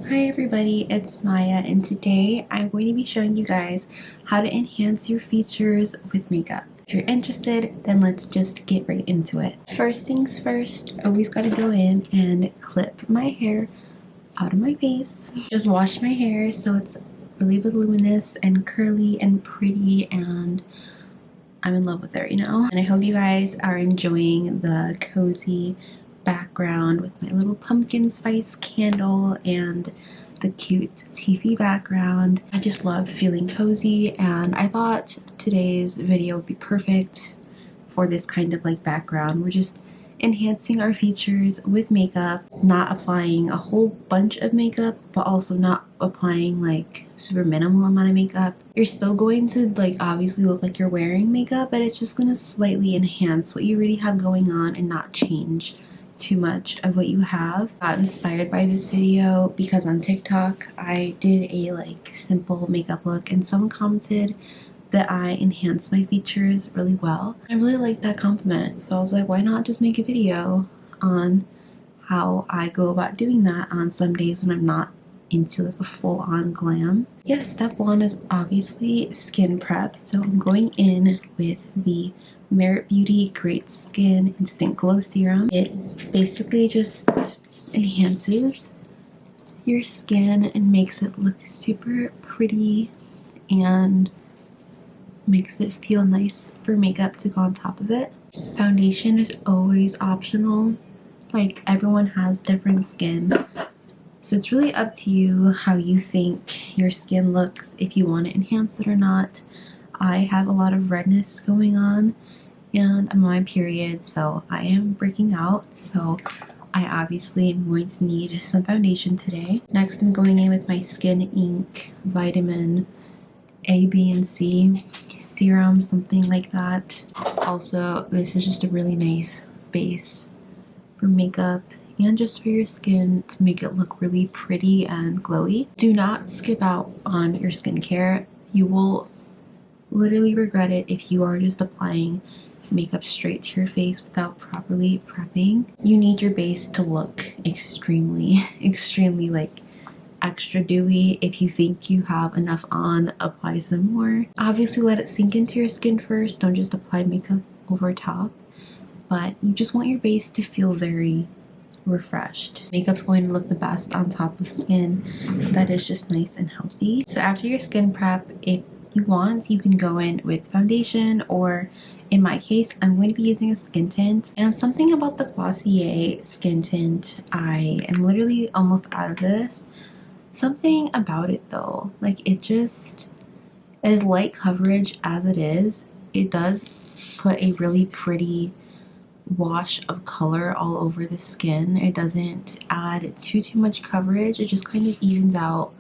Hi everybody, it's Maya, and today I'm going to be showing you guys how to enhance your features with makeup. If you're interested, then let's just get right into it. First things first, always gotta go in and clip my hair out of my face. Just wash my hair so it's really voluminous and curly and pretty, and I'm in love with it right now. And I hope you guys are enjoying the cozy background with my little pumpkin spice candle and the cute TV background. I just love feeling cozy, and I thought today's video would be perfect for this kind of like background. We're just enhancing our features with makeup, not applying a whole bunch of makeup, but also not applying like super minimal amount of makeup. You're still going to like obviously look like you're wearing makeup, but it's just going to slightly enhance what you already have going on and not change too much of what you have. Got inspired by this video because on TikTok I did a like simple makeup look and someone commented that I enhance my features really well. I really like that compliment, so I was like, why not just make a video on how I go about doing that on some days when I'm not into like a full-on glam. Yeah, step one is obviously skin prep, so I'm going in with the Merit Beauty Great Skin Instant Glow Serum. It basically just enhances your skin and makes it look super pretty and makes it feel nice for makeup to go on top of it. Foundation is always optional. Like, everyone has different skin, so it's really up to you how you think your skin looks, if you want to enhance it or not. I have a lot of redness going on and I'm on my period, so I am breaking out, so I obviously am going to need some foundation today. Next, I'm going in with my Skin Ink Vitamin A, B, and C serum, something like that. Also, this is just a really nice base for makeup and just for your skin to make it look really pretty and glowy. Do not skip out on your skincare. You will literally regret it if you are just applying makeup straight to your face without properly prepping. You need your base to look extremely like extra dewy. If you think you have enough on, apply some more. Obviously let it sink into your skin first, don't just apply makeup over top, but you just want your base to feel very refreshed. Makeup's going to look the best on top of skin that is just nice and healthy. So after your skin prep, if you want, you can go in with foundation, or in my case, I'm going to be using a skin tint. And something about the Glossier skin tint, I am literally almost out of this. Something about it though, like it just, as light coverage as it is, it does put a really pretty wash of color all over the skin. It doesn't add too much coverage, it just kind of evens out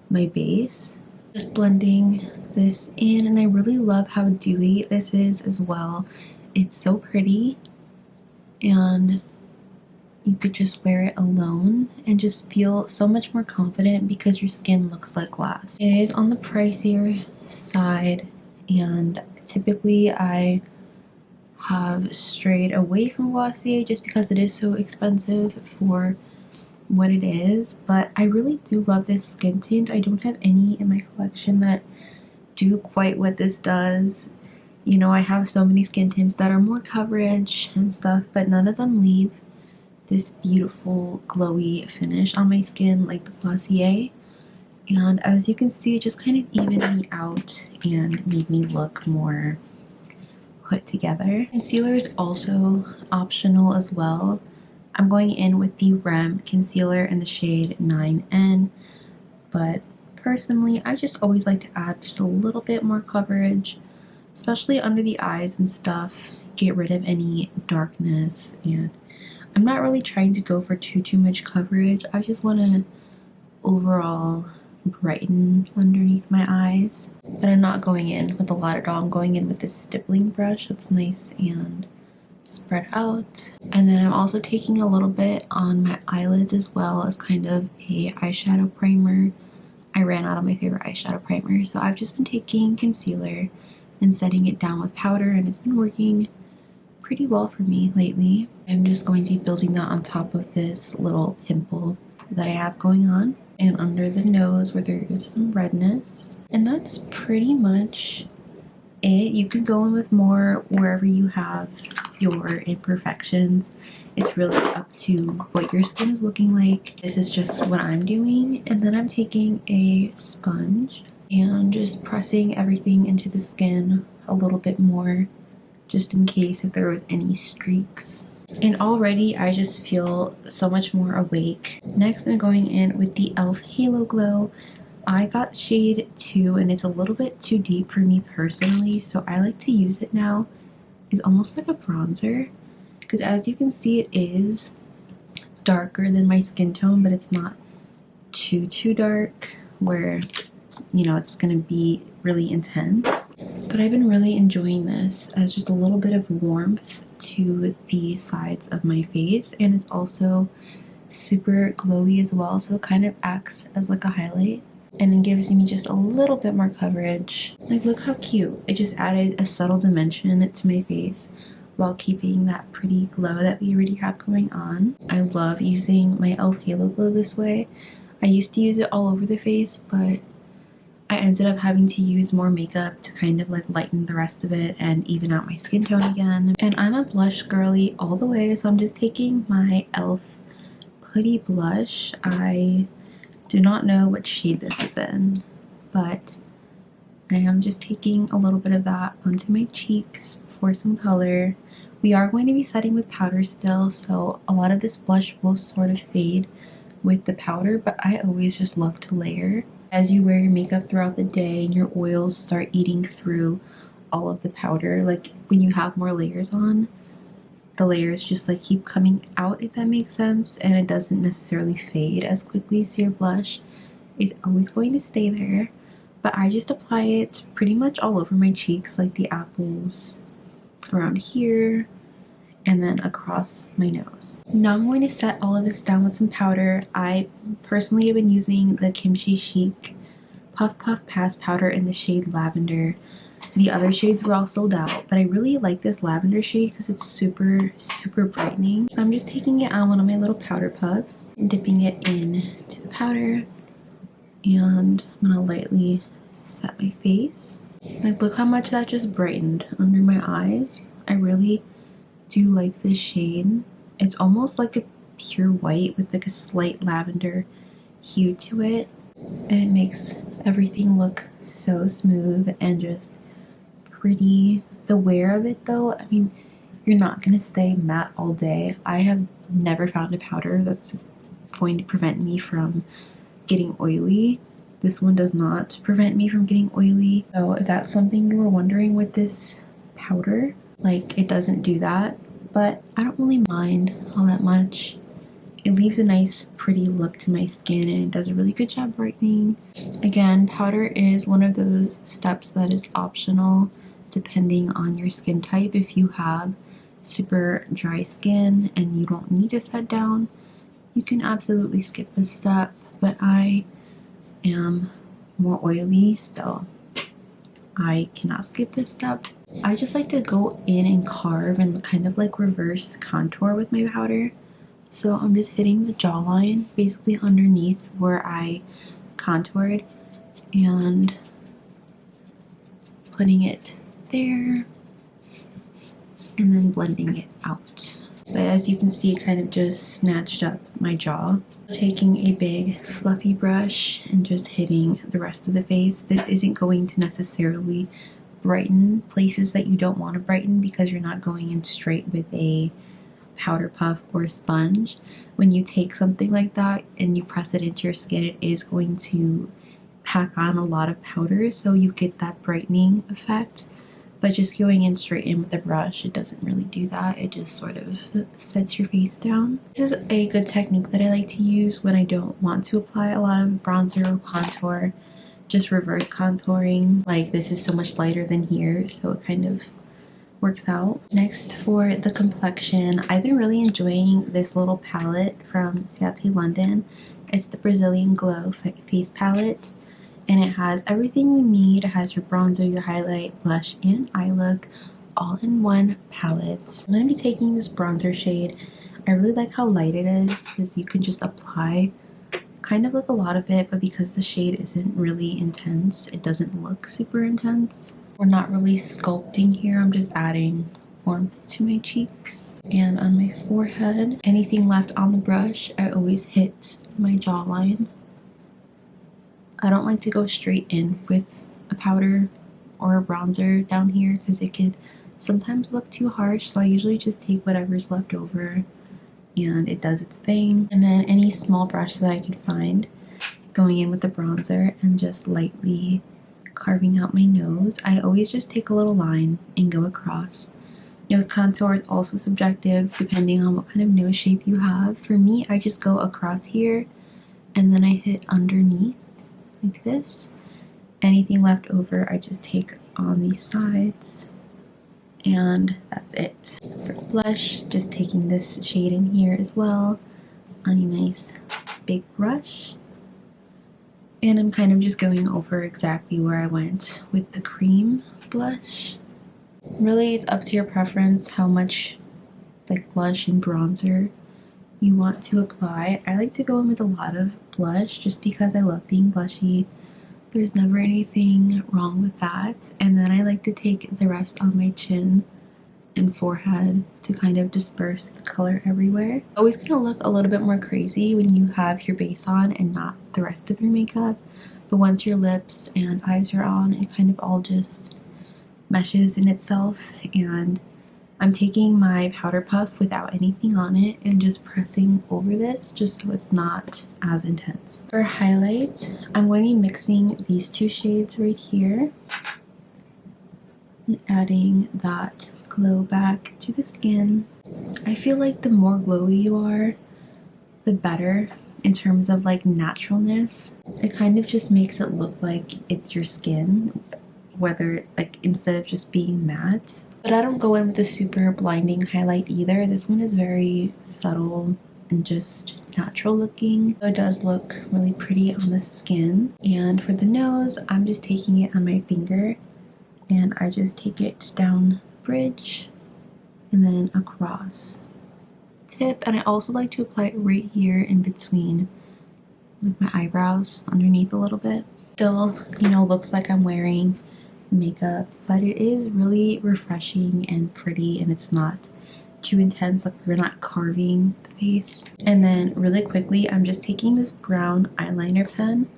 my base. Just blending this in, and I really love how dewy this is as well. It's so pretty, and you could just wear it alone and just feel so much more confident because your skin looks like glass. It is on the pricier side, and typically I have strayed away from Glossier just because it is so expensive for what it is, but I really do love this skin tint. I don't have any in my collection that do quite what this does. You know, I have so many skin tints that are more coverage and stuff, but none of them leave this beautiful glowy finish on my skin like the Glossier. And as you can see, it just kind of evened me out and made me look more put together. Concealer is also optional as well. I'm going in with the Rem concealer in the shade 9N, but personally I just always like to add just a little bit more coverage, especially under the eyes and stuff, get rid of any darkness. And I'm not really trying to go for too much coverage. I just want to overall brighten underneath my eyes, but I'm not going in with a lot at all. I'm going in with this stippling brush that's nice and spread out. And then I'm also taking a little bit on my eyelids as well as kind of a eyeshadow primer. I ran out of my favorite eyeshadow primer, so I've just been taking concealer and setting it down with powder, and it's been working pretty well for me lately. I'm just going to be building that on top of this little pimple that I have going on. and under the nose where there is some redness. And that's pretty much it. You could go in with more wherever you have your imperfections. It's really up to what your skin is looking like. This is just what I'm doing. And then I'm taking a sponge and just pressing everything into the skin a little bit more, just in case if there was any streaks. And already I just feel so much more awake. Next, I'm going in with the e.l.f. Halo Glow. I got shade 2 and it's a little bit too deep for me personally, so I like to use it now. It's almost like a bronzer, because as you can see, it is darker than my skin tone, but it's not too dark where, you know, it's gonna be really intense. But I've been really enjoying this as just a little bit of warmth to the sides of my face, and it's also super glowy as well, so it kind of acts as like a highlight and then gives me just a little bit more coverage. Like, look how cute. It just added a subtle dimension to my face while keeping that pretty glow that we already have going on. I love using my e.l.f. Halo Glow this way. I used to use it all over the face, but I ended up having to use more makeup to kind of like lighten the rest of it and even out my skin tone again. And I'm a blush girly all the way, so I'm just taking my e.l.f. Putty Blush. I do not know what shade this is in, but I am just taking a little bit of that onto my cheeks for some color. We are going to be setting with powder still, so a lot of this blush will sort of fade with the powder, but I always just love to layer. As you wear your makeup throughout the day and your oils start eating through all of the powder, like when you have more layers on, the layers just like keep coming out, if that makes sense, and it doesn't necessarily fade as quickly, so your blush is always going to stay there. But I just apply it pretty much all over my cheeks, like the apples around here and then across my nose. Now I'm going to set all of this down with some powder. I personally have been using the Kimchi Chic Puff Puff Pass powder in the shade Lavender. The other shades were all sold out, but I really like this lavender shade because it's super brightening. So I'm just taking it on one of my little powder puffs and dipping it in to the powder, and I'm gonna lightly set my face. Like, look how much that just brightened under my eyes. I really do like this shade. It's almost like a pure white with like a slight lavender hue to it, and it makes everything look so smooth and just pretty. The wear of it though, I mean, you're not gonna stay matte all day. I have never found a powder that's going to prevent me from getting oily. This one does not prevent me from getting oily. So if that's something you were wondering with this powder, like, it doesn't do that, but I don't really mind all that much. It leaves a nice pretty look to my skin and it does a really good job brightening. Again, powder is one of those steps that is optional depending on your skin type. If you have super dry skin and you don't need to set down, you can absolutely skip this step, but I am more oily, so I cannot skip this step. I just like to go in and carve and kind of like reverse contour with my powder. So I'm just hitting the jawline basically underneath where I contoured and putting it there and then blending it out. But as you can see, it kind of just snatched up my jaw. Taking a big fluffy brush and just hitting the rest of the face. This isn't going to necessarily brighten places that you don't want to brighten because you're not going in straight with a powder puff or a sponge. When you take something like that and you press it into your skin, it is going to pack on a lot of powder, so you get that brightening effect. But just going in straight in with the brush, it doesn't really do that. It just sort of sets your face down. This is a good technique that I like to use when I don't want to apply a lot of bronzer or contour. Just reverse contouring. Like, this is so much lighter than here, so it kind of works out. Next, for the complexion, I've been really enjoying this little palette from Ciate London. It's the Brazilian Glow face palette, and it has everything you need. It has your bronzer, your highlight, blush, and eye look all in one palette. I'm going to be taking this bronzer shade. I really like how light it is because you can just apply kind of like a lot of it, but because the shade isn't really intense, it doesn't look super intense. We're not really sculpting here. I'm just adding warmth to my cheeks and on my forehead. Anything left on the brush, I always hit my jawline. I don't like to go straight in with a powder or a bronzer down here because it could sometimes look too harsh, so I usually just take whatever's left over and it does its thing. And then any small brush that I could find, going in with the bronzer and just lightly carving out my nose. I always just take a little line and go across. Nose contour is also subjective depending on what kind of nose shape you have. For me, I just go across here and then I hit underneath like this. Anything left over, I just take on these sides, and that's it. For blush, just taking this shade in here as well on a nice big brush. And I'm kind of just going over exactly where I went with the cream blush. Really, it's up to your preference how much like blush and bronzer you want to apply. I like to go in with a lot of blush just because I love being blushy. There's never anything wrong with that. And then I like to take the rest on my chin and forehead to kind of disperse the color everywhere. Always gonna look a little bit more crazy when you have your base on and not the rest of your makeup. But once your lips and eyes are on, it kind of all just meshes in itself. And I'm taking my powder puff without anything on it and just pressing over this just so it's not as intense. For highlights, I'm going to be mixing these two shades right here and adding that glow back to the skin. I feel like the more glowy you are, the better in terms of like naturalness. It kind of just makes it look like it's your skin, whether like instead of just being matte. But I don't go in with a super blinding highlight either. This one is very subtle and just natural looking. So it does look really pretty on the skin. And for the nose, I'm just taking it on my finger and I just take it down bridge and then across tip. And I also like to apply it right here in between with my eyebrows underneath a little bit. Still, you know, looks like I'm wearing makeup, but it is really refreshing and pretty, and it's not too intense, like you're not carving the face. And then really quickly, I'm just taking this brown eyeliner pen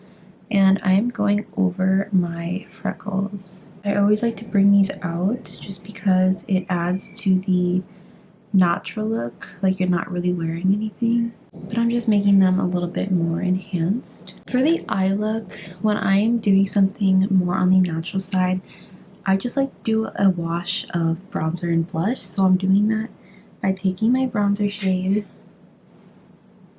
and I am going over my freckles. I always like to bring these out just because it adds to the natural look, like you're not really wearing anything. But I'm just making them a little bit more enhanced. For the eye look, when I am doing something more on the natural side, I just like to do a wash of bronzer and blush. So I'm doing that by taking my bronzer shade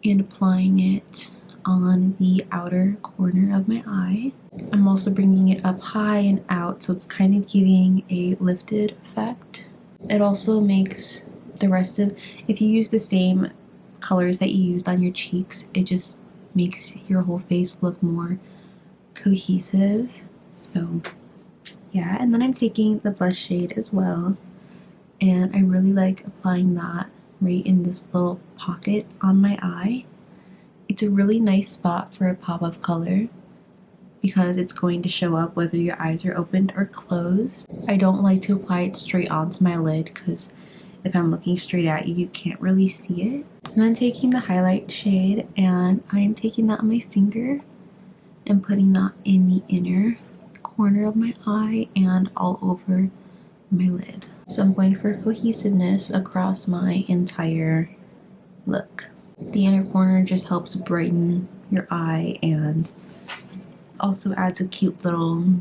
and applying it on the outer corner of my eye. I'm also bringing it up high and out, so it's kind of giving a lifted effect. It also makes the rest of, if you use the same colors that you used on your cheeks, it just makes your whole face look more cohesive. So yeah, and then I'm taking the blush shade as well, and I really like applying that right in this little pocket on my eye. It's a really nice spot for a pop of color because it's going to show up whether your eyes are opened or closed. I don't like to apply it straight onto my lid because if I'm looking straight at you, you can't really see it. And then taking the highlight shade, and I'm taking that on my finger and putting that in the inner corner of my eye and all over my lid. So I'm going for cohesiveness across my entire look. The inner corner just helps brighten your eye and also adds a cute little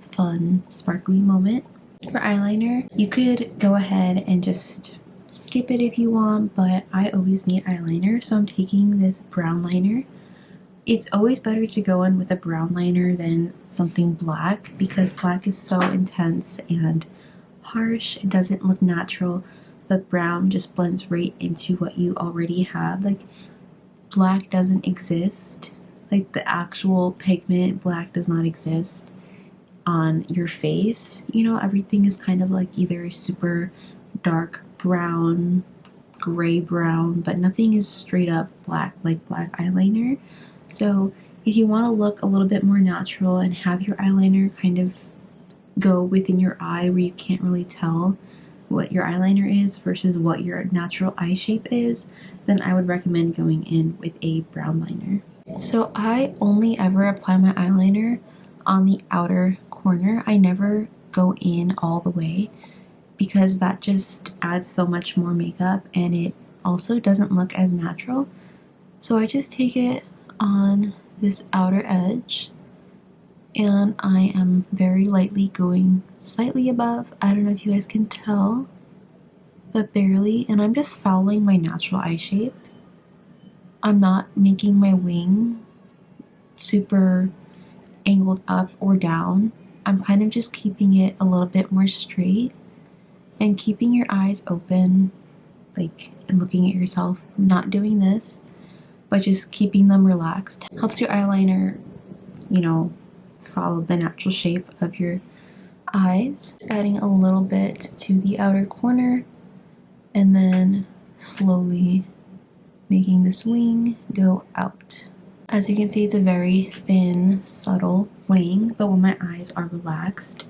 fun sparkly moment. For eyeliner, you could go ahead and just skip it if you want, but I always need eyeliner, so I'm taking this brown liner. It's always better to go in with a brown liner than something black because black is so intense and harsh. It doesn't look natural, but brown just blends right into what you already have. Like, black doesn't exist. Like, the actual pigment black does not exist on your face. You know, everything is kind of like either super dark brown, gray brown, but nothing is straight up black like black eyeliner. So if you want to look a little bit more natural and have your eyeliner kind of go within your eye where you can't really tell what your eyeliner is versus what your natural eye shape is, then I would recommend going in with a brown liner. So I only ever apply my eyeliner on the outer corner. I never go in all the way because that just adds so much more makeup and it also doesn't look as natural. So I just take it on this outer edge and I am very lightly going slightly above. I don't know if you guys can tell, but barely. And I'm just following my natural eye shape. I'm not making my wing super angled up or down. I'm kind of just keeping it a little bit more straight and keeping your eyes open, like, and looking at yourself. Not doing this, but just keeping them relaxed. Helps your eyeliner, you know, follow the natural shape of your eyes. Adding a little bit to the outer corner and then slowly making this wing go out. As you can see, it's a very thin, subtle wing, but when my eyes are relaxed,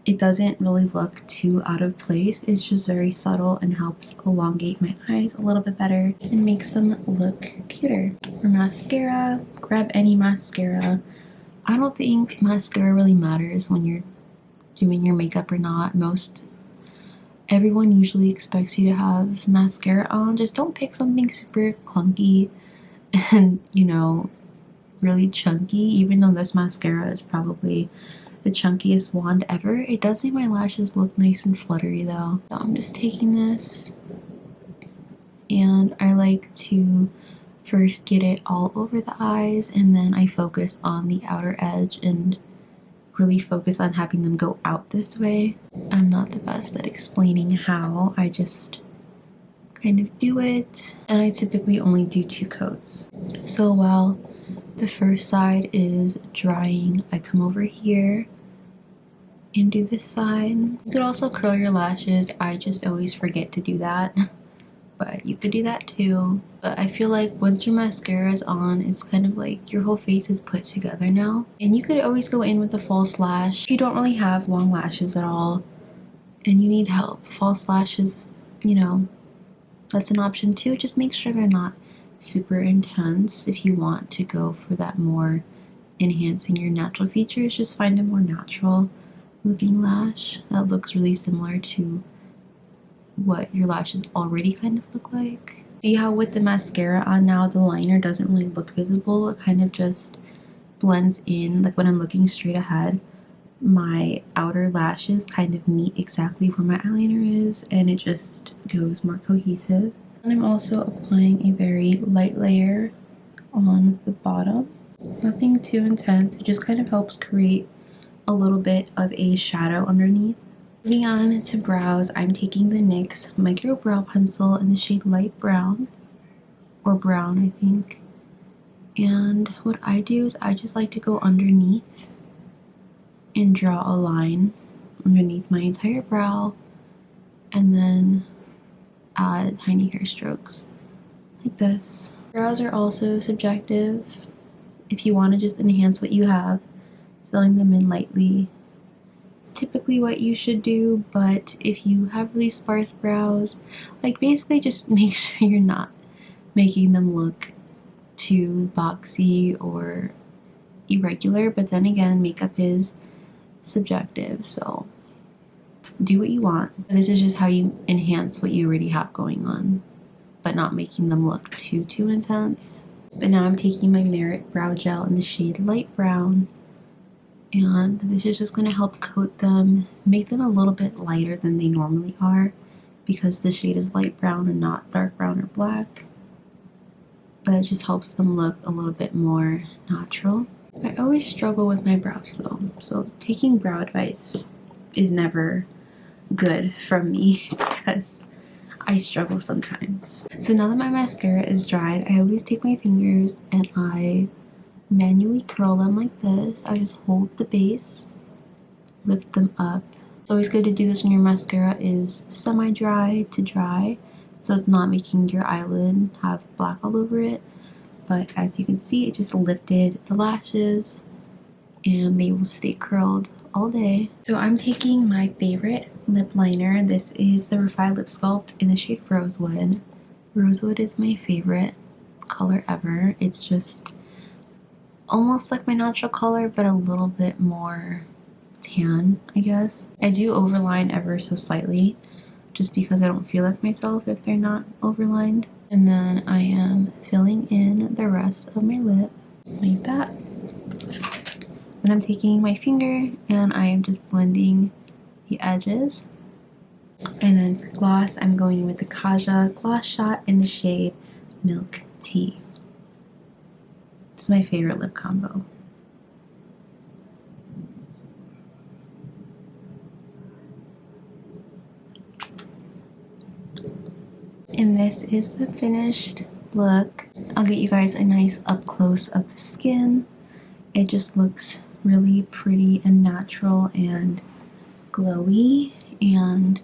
it doesn't really look too out of place. It's just very subtle and helps elongate my eyes a little bit better and makes them look cuter. For mascara, grab any mascara. I don't think mascara really matters when you're doing your makeup or not. Everyone usually expects you to have mascara on. Just don't pick something super clunky and, you know, really chunky. Even though this mascara is probably the chunkiest wand ever, it does make my lashes look nice and fluttery though. So I'm just taking this and I like to first get it all over the eyes and then I focus on the outer edge and really focus on having them go out this way. I'm not the best at explaining how, I just kind of do it, and I typically only do 2 coats. So while the first side is drying, I come over here and do this side. You could also curl your lashes. I just always forget to do that, but you could do that too. But I feel like once your mascara is on, it's kind of like your whole face is put together now. And you could always go in with a false lash. If you don't really have long lashes at all and you need help, false lashes, you know, that's an option too. Just make sure they're not super intense. If you want to go for that more enhancing your natural features, just find a more natural looking lash that looks really similar to what your lashes already kind of look like. See how with the mascara on now, the liner doesn't really look visible. It kind of just blends in. Like when I'm looking straight ahead, my outer lashes kind of meet exactly where my eyeliner is and it just goes more cohesive. And I'm also applying a very light layer on the bottom. Nothing too intense. It just kind of helps create a little bit of a shadow underneath. Moving on to brows, I'm taking the NYX Micro Brow Pencil in the shade Light Brown, or Brown I think. And what I do is I just like to go underneath and draw a line underneath my entire brow and then add tiny hair strokes like this. Brows are also subjective. If you want to just enhance what you have, filling them in lightly is typically what you should do, but if you have really sparse brows, like basically just make sure you're not making them look too boxy or irregular. But then again, makeup is subjective, so do what you want. This is just how you enhance what you already have going on, but not making them look too intense. But now I'm taking my Merit Brow Gel in the shade Light Brown, and this is just going to help coat them, make them a little bit lighter than they normally are because the shade is light brown and not dark brown or black. But it just helps them look a little bit more natural. I always struggle with my brows though, so taking brow advice is never good from me because I struggle sometimes. So now that my mascara is dried, I always take my fingers and I manually curl them like this. I just hold the base, lift them up. It's always good to do this when your mascara is semi-dry to dry, so it's not making your eyelid have black all over it. but as you can see, it just lifted the lashes and they will stay curled all day. So I'm taking my favorite lip liner. This is the Refi Lip Sculpt in the shade Rosewood. Rosewood is my favorite color ever. It's just almost like my natural color, but a little bit more tan, I guess. I do overline ever so slightly, just because I don't feel like myself if they're not overlined. And then I am filling in the rest of my lip like that. Then I'm taking my finger and I am just blending the edges. And then for gloss, I'm going with the Kaja Gloss Shot in the shade Milk Tea. It's my favorite lip combo. And this is the finished look. I'll get you guys a nice up close of the skin. It just looks really pretty and natural and glowy, and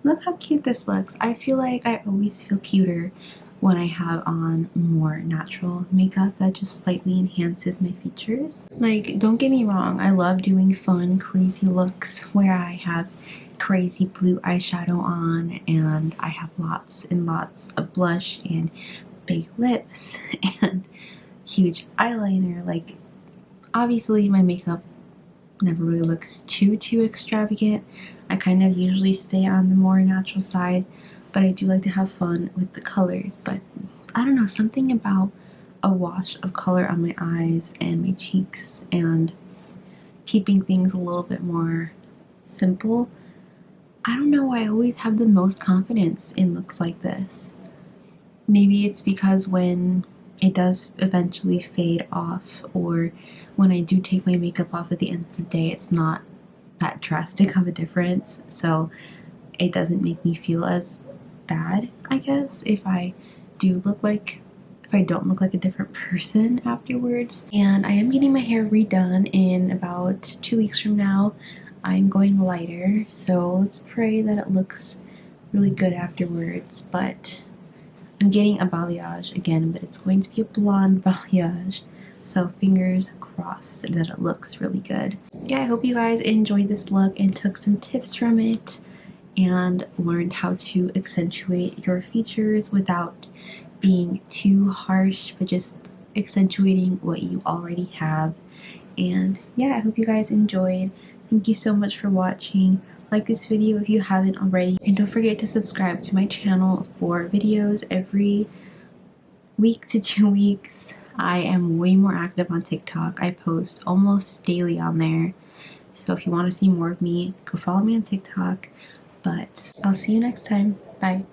look how cute this looks. I feel like I always feel cuter when I have on more natural makeup that just slightly enhances my features. Like, don't get me wrong, I love doing fun, crazy looks where I have crazy blue eyeshadow on and I have lots and lots of blush and big lips and huge eyeliner. Like, obviously my makeup never really looks too extravagant. I kind of usually stay on the more natural side, but I do like to have fun with the colors. But I don't know, something about a wash of color on my eyes and my cheeks and keeping things a little bit more simple. I don't know, I always have the most confidence in looks like this. Maybe it's because when it does eventually fade off, or when I do take my makeup off at the end of the day, it's not that drastic of a difference, so it doesn't make me feel as bad, I guess, if I don't look like a different person afterwards. And I am getting my hair redone in about 2 weeks from now. I'm going lighter, so let's pray that it looks really good afterwards. But I'm getting a balayage again, but it's going to be a blonde balayage, so fingers crossed that it looks really good. Yeah, I hope you guys enjoyed this look and took some tips from it and learned how to accentuate your features without being too harsh, but just accentuating what you already have. And yeah, I hope you guys enjoyed. Thank you so much for watching. Like this video if you haven't already, and don't forget to subscribe to my channel for videos every week to 2 weeks. I am way more active on TikTok. I post almost daily on there, so if you want to see more of me, go follow me on TikTok. But I'll see you next time. Bye.